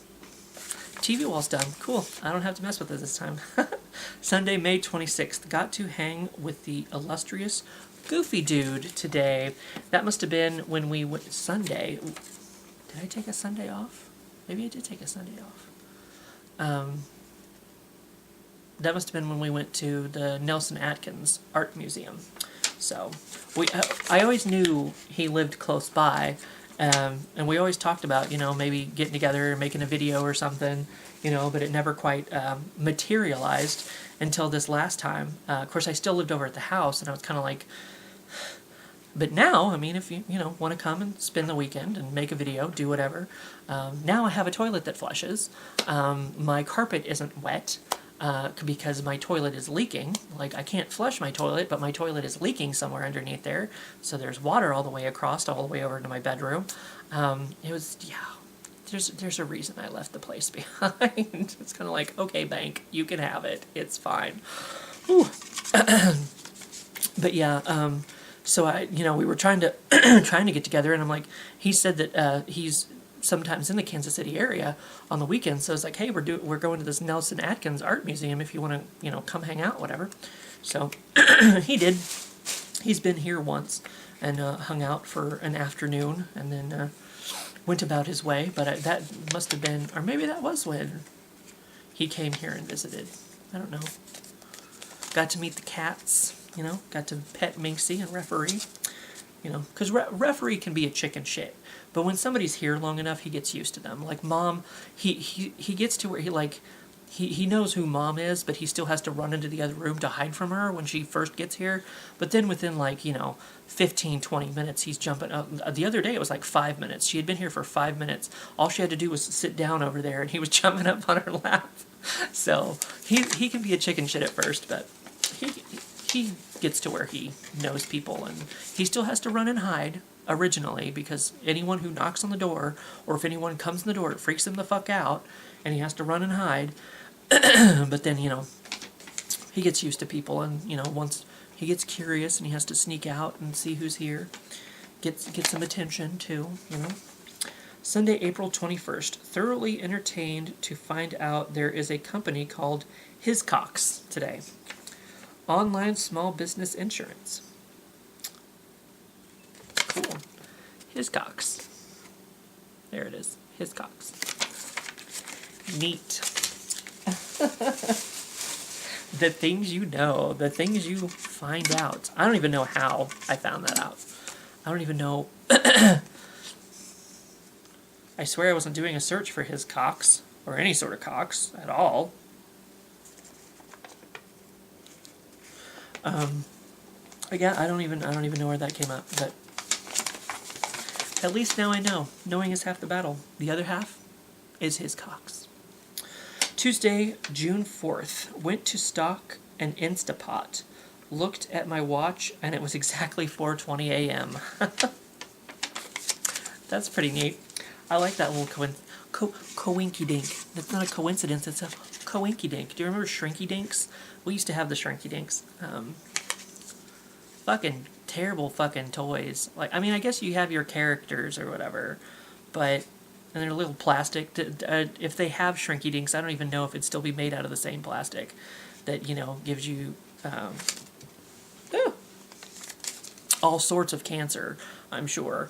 TV wall's done. Cool. I don't have to mess with it this time. Sunday, May 26th. Got to hang with the illustrious Goofy Dude today. That must have been when we went Sunday. Did I take a Sunday off? Maybe I did take a Sunday off. That must have been when we went to the Nelson Atkins Art Museum. So I always knew he lived close by, and we always talked about, maybe getting together and making a video or something, but it never quite materialized until this last time. Of course, I still lived over at the house, and I was kind of like, but now, I mean, if you want to come and spend the weekend and make a video, do whatever. Now I have a toilet that flushes. My carpet isn't wet. Because my toilet is leaking. Like, I can't flush my toilet, but my toilet is leaking somewhere underneath there. So there's water all the way across, all the way over to my bedroom. There's a reason I left the place behind. It's kind of like, okay, bank, you can have it. It's fine. But yeah, so we were trying to get together, and I'm like, he said that he's sometimes in the Kansas City area on the weekends, so it's like, hey, we're going to this Nelson Atkins Art Museum if you want to, come hang out, whatever. So he did. He's been here once and hung out for an afternoon, and then went about his way. But that must have been, or maybe that was when he came here and visited. I don't know. Got to meet the cats, got to pet Minxie and Referee, because Referee can be a chicken shit. But when somebody's here long enough, he gets used to them. Like Mom, he gets to where he knows who Mom is, but he still has to run into the other room to hide from her when she first gets here. But then within 15, 20 minutes, he's jumping up. The other day it was like 5 minutes. She had been here for 5 minutes. All she had to do was sit down over there, and he was jumping up on her lap. So he can be a chicken shit at first, but he gets to where he knows people, and he still has to run and hide originally, because anyone who knocks on the door, or if anyone comes in the door, it freaks him the fuck out, and he has to run and hide. But then, he gets used to people, and, once he gets curious and he has to sneak out and see who's here, get some attention too, Sunday, April 21st. Thoroughly entertained to find out there is a company called Hiscox today. Online small business insurance. Cool. Hiscox. There it is. Hiscox. Neat. The things you know. The things you find out. I don't even know how I found that out. I don't even know. I swear I wasn't doing a search for Hiscox, or any sort of cox at all. Again, I don't even know where that came up, but at least now I know. Knowing is half the battle. The other half is Hiscox. Tuesday, June 4th. Went to stock an Instapot. Looked at my watch, and it was exactly 4:20 a.m. That's pretty neat. I like that little coinky-dink. That's not a coincidence, it's a coinky-dink. Do you remember Shrinky Dinks? We used to have the Shrinky Dinks. Fucking terrible fucking toys. Like, I mean, I guess you have your characters or whatever, but, and they're little plastic. If they have Shrinky Dinks, I don't even know if it'd still be made out of the same plastic that, gives you all sorts of cancer, I'm sure,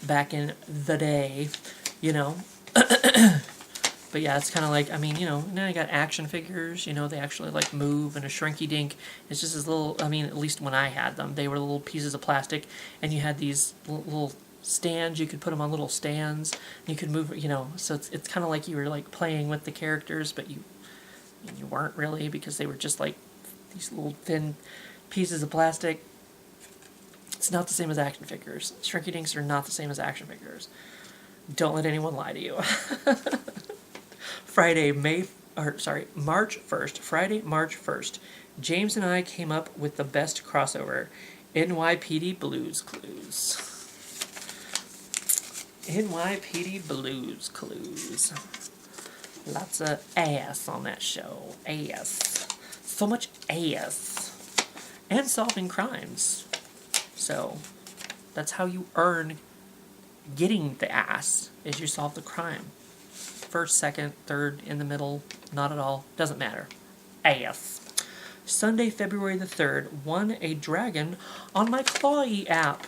back in the day, But yeah, it's kind of like, I mean, now you got action figures, they actually like move, and a Shrinky Dink is just this little, I mean, at least when I had them, they were little pieces of plastic, and you had these little stands, you could put them on little stands, and you could move, so it's kind of like you were like playing with the characters, but you weren't really, because they were just like these little thin pieces of plastic. It's not the same as action figures. Shrinky Dinks are not the same as action figures. Don't let anyone lie to you. March 1st. Friday, March 1st. James and I came up with the best crossover. NYPD Blues Clues. NYPD Blues Clues. Lots of ass on that show. Ass. So much ass. And solving crimes. So, that's how you earn getting the ass, is you solve the crime. first, second, third, in the middle, not at all, doesn't matter. Ass. Sunday, February the 3rd, won a dragon on my Clawy app.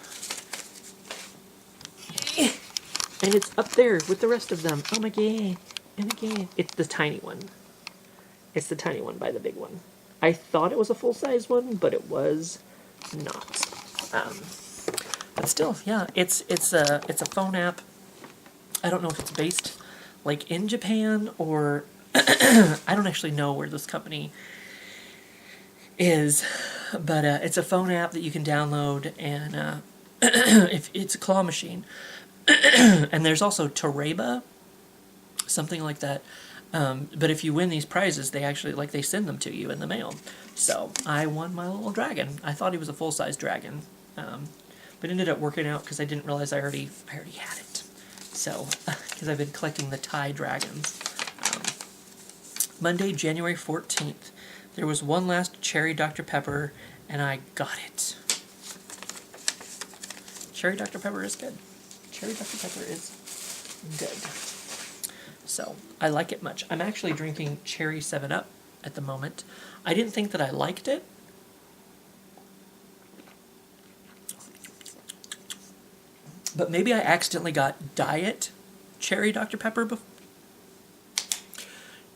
And it's up there with the rest of them. Oh my god. Oh my god. It's the tiny one. It's the tiny one by the big one. I thought it was a full-size one, but it was not. But still, yeah, it's a phone app. I don't know if it's based like in Japan or I don't actually know where this company is, but it's a phone app that you can download, and if it's a claw machine. And there's also Toreba, something like that. But if you win these prizes, they actually, like, they send them to you in the mail. So I won my little dragon. I thought he was a full-size dragon, but ended up working out because I didn't realize I already had it. So, because I've been collecting the Thai dragons. Monday, January 14th. There was one last cherry Dr. Pepper, and I got it. Cherry Dr. Pepper is good. Cherry Dr. Pepper is good. So, I like it much. I'm actually drinking Cherry 7-Up at the moment. I didn't think that I liked it. But maybe I accidentally got Diet Cherry Dr. Pepper before.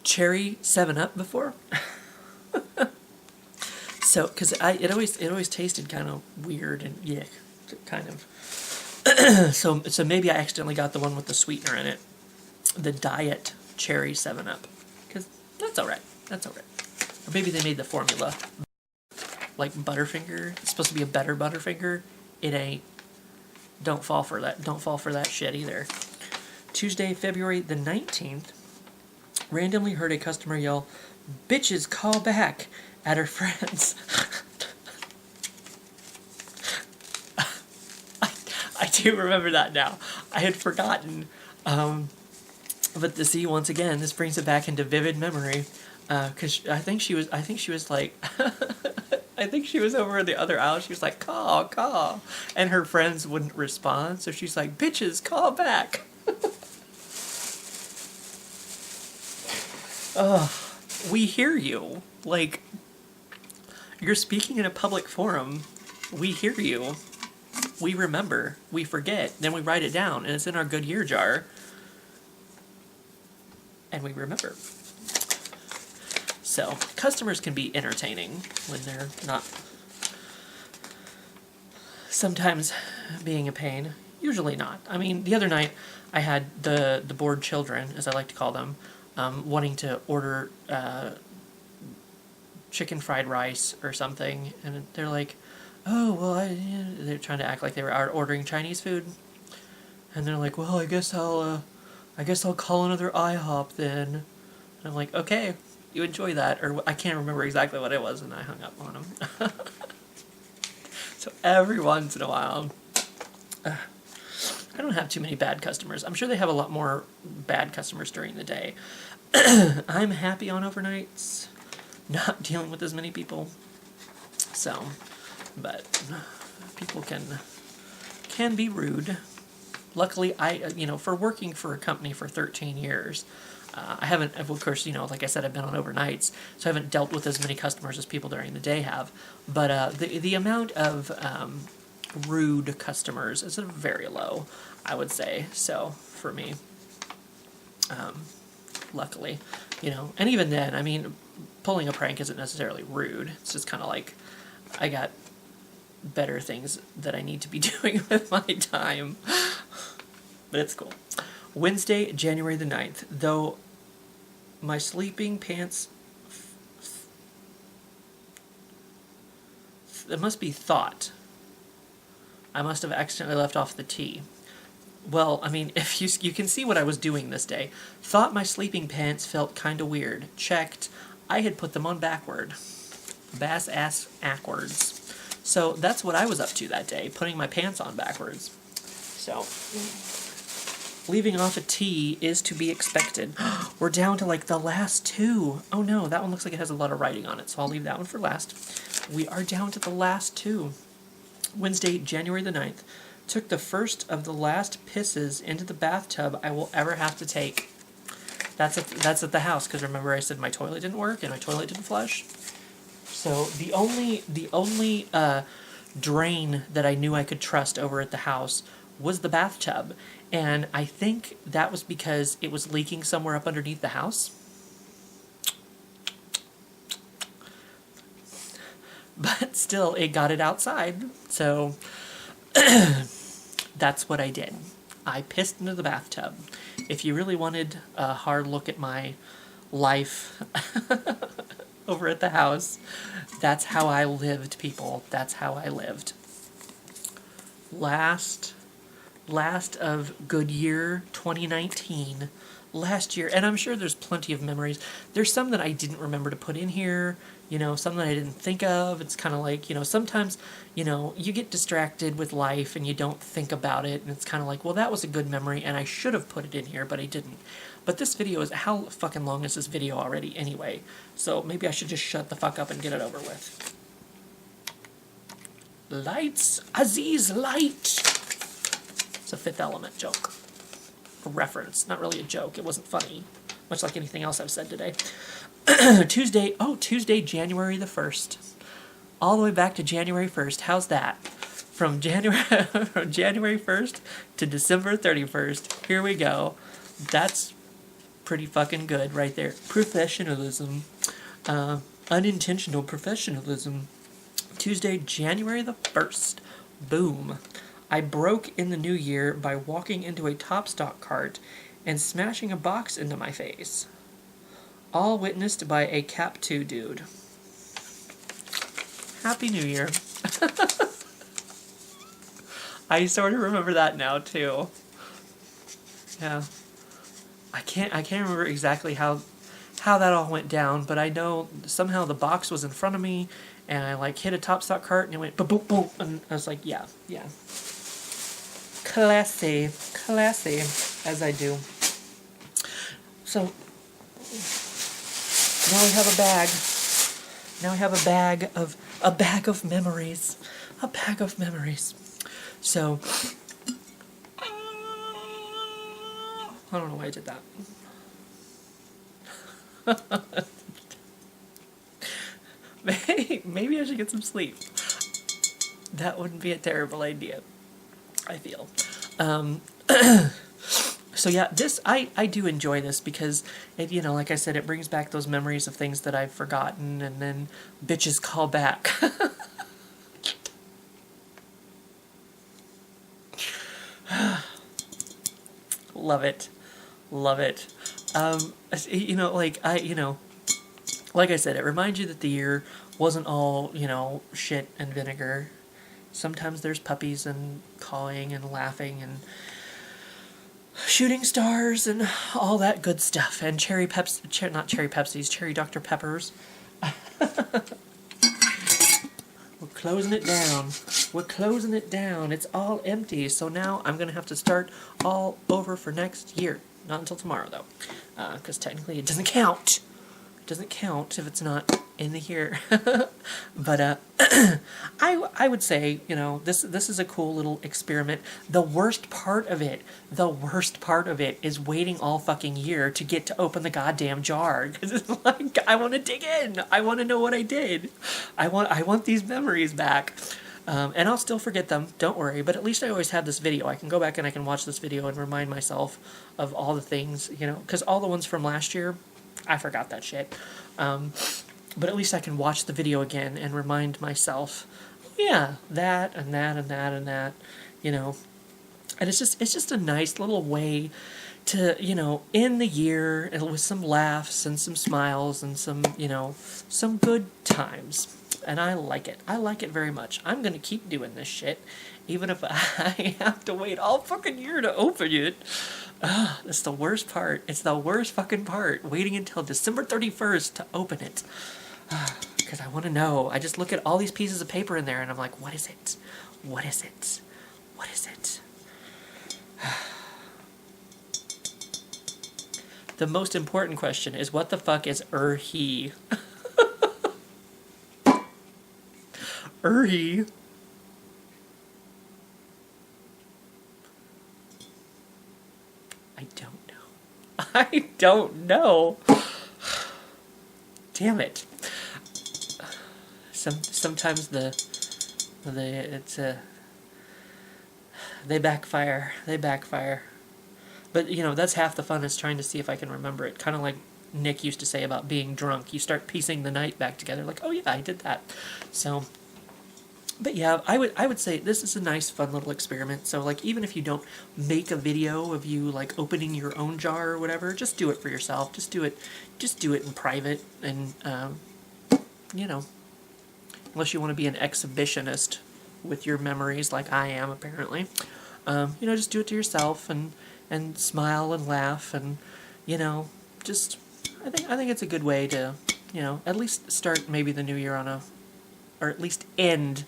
Cherry 7-Up before. So, because it always tasted kind of weird and yeah, kind of. so maybe I accidentally got the one with the sweetener in it, the Diet Cherry 7-Up, because that's all right. That's all right. Or maybe they made the formula like Butterfinger. It's supposed to be a better Butterfinger. It ain't. Don't fall for that. Don't fall for that shit either. Tuesday, February the 19th. Randomly heard a customer yell, "Bitches, call back," at her friends. I do remember that now. I had forgotten. But to see, once again, this brings it back into vivid memory. Because I think she was like, I think she was over in the other aisle. She was like, "Call, call," and her friends wouldn't respond. So she's like, "Bitches, call back." We hear you. Like, you're speaking in a public forum. We hear you. We remember. We forget. Then we write it down, and it's in our good year jar. And we remember. So, customers can be entertaining when they're not sometimes being a pain. Usually not. I mean, the other night I had the bored children, as I like to call them, wanting to order chicken fried rice or something, and they're like, "Oh, well, they're trying to act like they were ordering Chinese food, and they're like, "Well, I guess I'll call another IHOP then." And I'm like, "Okay, you enjoy that," or I can't remember exactly what it was, and I hung up on them. So every once in a while, I don't have too many bad customers. I'm sure they have a lot more bad customers during the day. I'm happy on overnights, not dealing with as many people. So, but people can be rude. Luckily, for working for a company for 13 years, I haven't, of course, like I said, I've been on overnights, so I haven't dealt with as many customers as people during the day have. But the amount of rude customers is very low, I would say. So for me, luckily, and even then, I mean, pulling a prank isn't necessarily rude. It's just kind of like, I got better things that I need to be doing with my time. But it's cool. Wednesday, January the 9th. Though my sleeping pants... It must be thought. I must have accidentally left off the T. Well, I mean, if you can see what I was doing this day. Thought my sleeping pants felt kinda weird. Checked. I had put them on backward. Bass-ass backwards. So that's what I was up to that day, putting my pants on backwards. So, leaving off a T is to be expected. We're down to like the last two. Oh no, that one looks like it has a lot of writing on it, so I'll leave that one for last. We are down to the last two. Wednesday, January the 9th. Took the first of the last pisses into the bathtub I will ever have to take. That's at the house, because remember I said my toilet didn't work and my toilet didn't flush. So the only drain that I knew I could trust over at the house was the bathtub, and I think that was because it was leaking somewhere up underneath the house. But still, it got it outside, so that's what I did. I pissed into the bathtub. If you really wanted a hard look at my life over at the house, that's how I lived, people. That's how I lived. Last of good year 2019. Last year, and I'm sure there's plenty of memories. There's some that I didn't remember to put in here, some that I didn't think of. It's kind of like, sometimes, you get distracted with life and you don't think about it, and it's kind of like, well, that was a good memory, and I should have put it in here, but I didn't. But this video is, how fucking long is this video already anyway? So maybe I should just shut the fuck up and get it over with. Lights, Aziz, light! It's a Fifth Element joke. A reference, not really a joke. It wasn't funny, much like anything else I've said today. Tuesday, January the 1st. All the way back to January 1st. How's that? From January 1st to December 31st. Here we go. That's pretty fucking good right there. Professionalism. Unintentional professionalism. Tuesday, January the 1st. Boom. I broke in the new year by walking into a Top Stock cart and smashing a box into my face. All witnessed by a Cap 2 dude. Happy New Year. I sort of remember that now too. Yeah. I can't remember exactly how that all went down, but I know somehow the box was in front of me and I hit a Top Stock cart and it went boom boom boom, and I was like, yeah. Classy, as I do. So, now we have a bag. Now we have a bag of memories. A bag of memories. So, I don't know why I did that. Maybe I should get some sleep. That wouldn't be a terrible idea, I feel. So yeah, I do enjoy this because it, like I said, it brings back those memories of things that I've forgotten, and then bitches call back. Love it. Like I said, it reminds you that the year wasn't all, shit and vinegar. Sometimes there's puppies and cawing and laughing and shooting stars and all that good stuff. And cherry Dr. Peppers. We're closing it down. It's all empty. So now I'm going to have to start all over for next year. Not until tomorrow, though. Because technically it doesn't count. It doesn't count if it's not in the year. But I would say, this is a cool little experiment. The worst part of it is waiting all fucking year to get to open the goddamn jar. Because it's like, I want to dig in. I want to know what I did. I want these memories back. And I'll still forget them, don't worry, but at least I always have this video. I can go back and I can watch this video and remind myself of all the things, because all the ones from last year, I forgot that shit. But at least I can watch the video again and remind myself, yeah, that and that and that and that, And it's just a nice little way to, end the year with some laughs and some smiles and some good times. And I like it. I like it very much. I'm going to keep doing this shit, even if I have to wait all fucking year to open it. That's the worst part. It's the worst fucking part. Waiting until December 31st to open it. Because I want to know. I just look at all these pieces of paper in there and I'm like, what is it? What is it? What is it? The most important question is, what the fuck is he? He. I don't know. I don't know. Damn it. Sometimes they backfire. They backfire. But, you know, that's half the fun, is trying to see if I can remember it. Kind of like Nick used to say about being drunk. You start piecing the night back together, like, oh yeah, I did that. So, but yeah, I would say this is a nice, fun little experiment. So, like, even if you don't make a video of you, like, opening your own jar or whatever, just do it for yourself. Just do it in private, and, you know, unless you want to be an exhibitionist with your memories like I am, apparently. You know, just do it to yourself, and smile and laugh, and, you know, just, I think it's a good way to, you know, at least start maybe the new year on a, or at least end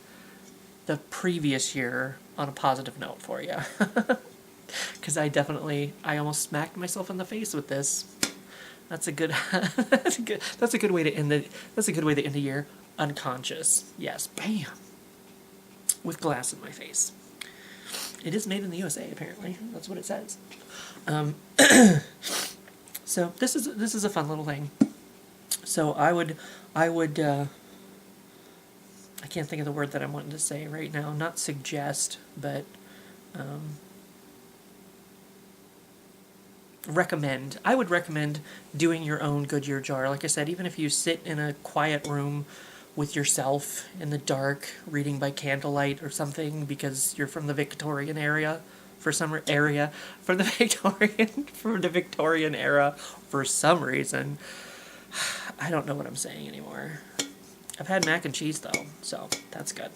the previous year on a positive note for you. Because I almost smacked myself in the face with this. That's a good that's a good way to end the year. Unconscious. Yes, bam. With glass in my face. It is made in the USA, apparently. That's what it says. So this is a fun little thing. So I can't think of the word that I'm wanting to say right now. Not suggest, but recommend. I would recommend doing your own Goodyear jar. Like I said, even if you sit in a quiet room with yourself in the dark, reading by candlelight or something, because you're from the Victorian era, from the Victorian era, for some reason. I don't know what I'm saying anymore. I've had mac and cheese though, so that's good.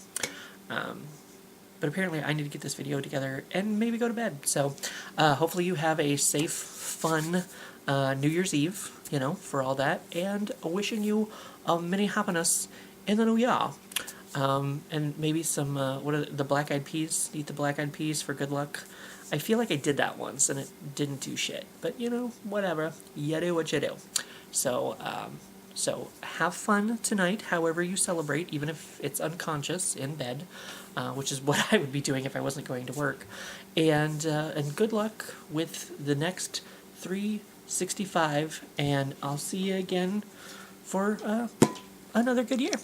But apparently I need to get this video together and maybe go to bed. So hopefully you have a safe, fun New Year's Eve, you know, for all that. And wishing you many happiness in the new year. And maybe some, what are the black-eyed peas? Eat the black-eyed peas for good luck. I feel like I did that once and it didn't do shit. But, you know, whatever. You do what you do. So, so have fun tonight, however you celebrate, even if it's unconscious in bed, which is what I would be doing if I wasn't going to work. And good luck with the next 365, and I'll see you again for another good year.